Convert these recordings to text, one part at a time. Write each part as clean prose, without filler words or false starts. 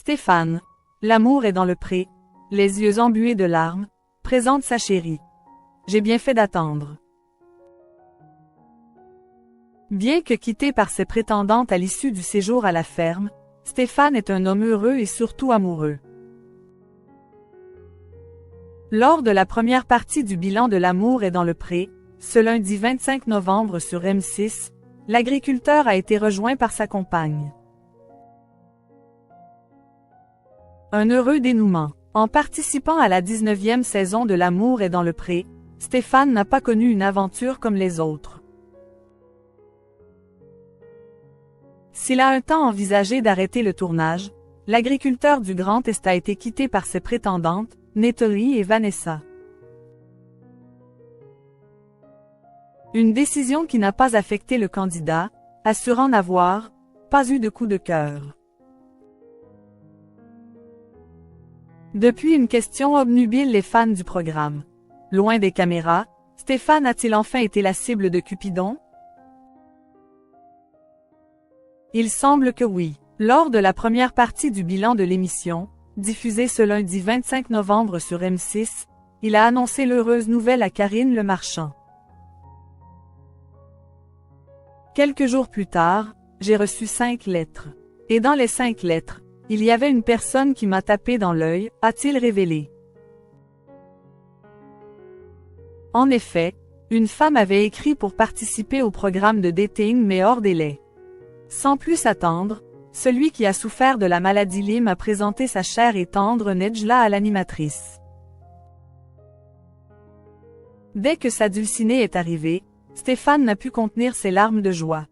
Stéphane, l'amour est dans le pré, les yeux embués de larmes, présente sa chérie. J'ai bien fait d'attendre. Bien que quitté par ses prétendantes à l'issue du séjour à la ferme, Stéphane est un homme heureux et surtout amoureux. Lors de la première partie du bilan de l'amour est dans le pré, ce lundi 25 novembre sur M6, l'agriculteur a été rejoint par sa compagne. Un heureux dénouement. En participant à la 19e saison de L'amour est dans le pré, Stéphane n'a pas connu une aventure comme les autres. S'il a un temps envisagé d'arrêter le tournage, l'agriculteur du Grand Est a été quitté par ses prétendantes, Nathalie et Vanessa. Une décision qui n'a pas affecté le candidat, assurant n'avoir pas eu de coup de cœur. Depuis une question obnubile les fans du programme. Loin des caméras, Stéphane a-t-il enfin été la cible de Cupidon? Il semble que oui. Lors de la première partie du bilan de l'émission, diffusée ce lundi 25 novembre sur M6, il a annoncé l'heureuse nouvelle à Karine Le Marchand. Quelques jours plus tard, j'ai reçu 5 lettres. Et dans les 5 lettres, il y avait une personne qui m'a tapé dans l'œil, a-t-il révélé. En effet, une femme avait écrit pour participer au programme de dating mais hors délai. Sans plus attendre, celui qui a souffert de la maladie Lyme a présenté sa chère et tendre Nedjla à l'animatrice. Dès que sa dulcinée est arrivée, Stéphane n'a pu contenir ses larmes de joie.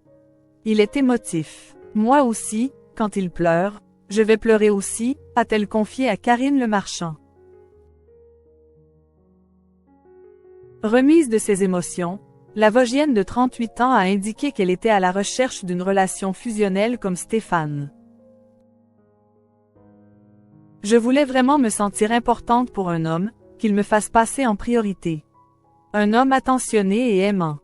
Il est émotif. Moi aussi, quand il pleure, je vais pleurer aussi, a-t-elle confié à Karine Le Marchand. Remise de ses émotions, la Vosgienne de 38 ans a indiqué qu'elle était à la recherche d'une relation fusionnelle comme Stéphane. Je voulais vraiment me sentir importante pour un homme, qu'il me fasse passer en priorité. Un homme attentionné et aimant.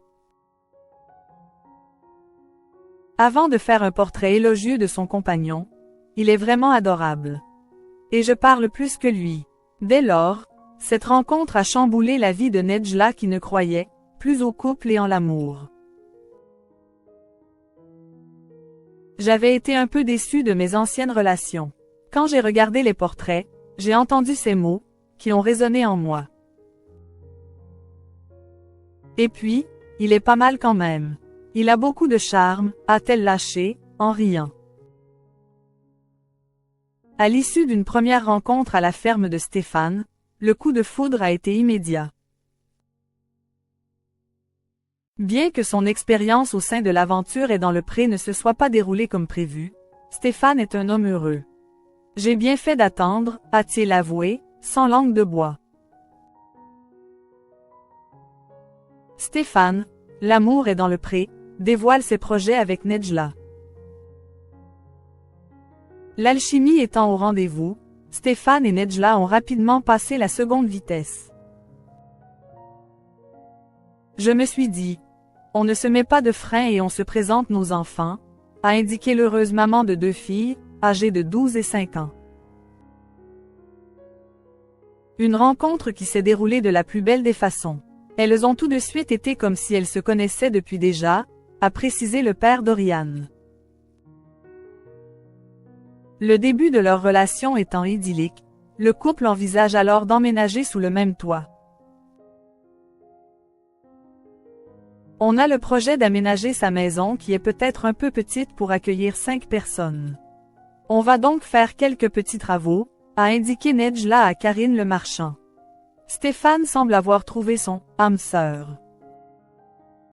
Avant de faire un portrait élogieux de son compagnon, il est vraiment adorable. Et je parle plus que lui. Dès lors, cette rencontre a chamboulé la vie de Nedjla qui ne croyait plus au couple et en l'amour. J'avais été un peu déçue de mes anciennes relations. Quand j'ai regardé les portraits, j'ai entendu ces mots, qui ont résonné en moi. Et puis, il est pas mal quand même. Il a beaucoup de charme, a-t-elle lâché, en riant. À l'issue d'une première rencontre à la ferme de Stéphane, le coup de foudre a été immédiat. Bien que son expérience au sein de l'aventure et dans le pré ne se soit pas déroulée comme prévu, Stéphane est un homme heureux. J'ai bien fait d'attendre, a-t-il avoué, sans langue de bois. Stéphane, l'amour est dans le pré, dévoile ses projets avec Nedjla. L'alchimie étant au rendez-vous, Stéphane et Nedjla ont rapidement passé la seconde vitesse. Je me suis dit, on ne se met pas de frein et on se présente nos enfants, a indiqué l'heureuse maman de 2 filles, âgées de 12 et 5 ans. Une rencontre qui s'est déroulée de la plus belle des façons. Elles ont tout de suite été comme si elles se connaissaient depuis déjà, a précisé le père d'Oriane. Le début de leur relation étant idyllique, le couple envisage alors d'emménager sous le même toit. On a le projet d'aménager sa maison qui est peut-être un peu petite pour accueillir 5 personnes. On va donc faire quelques petits travaux, a indiqué Nedjla à Karine Le Marchand. Stéphane semble avoir trouvé son âme sœur.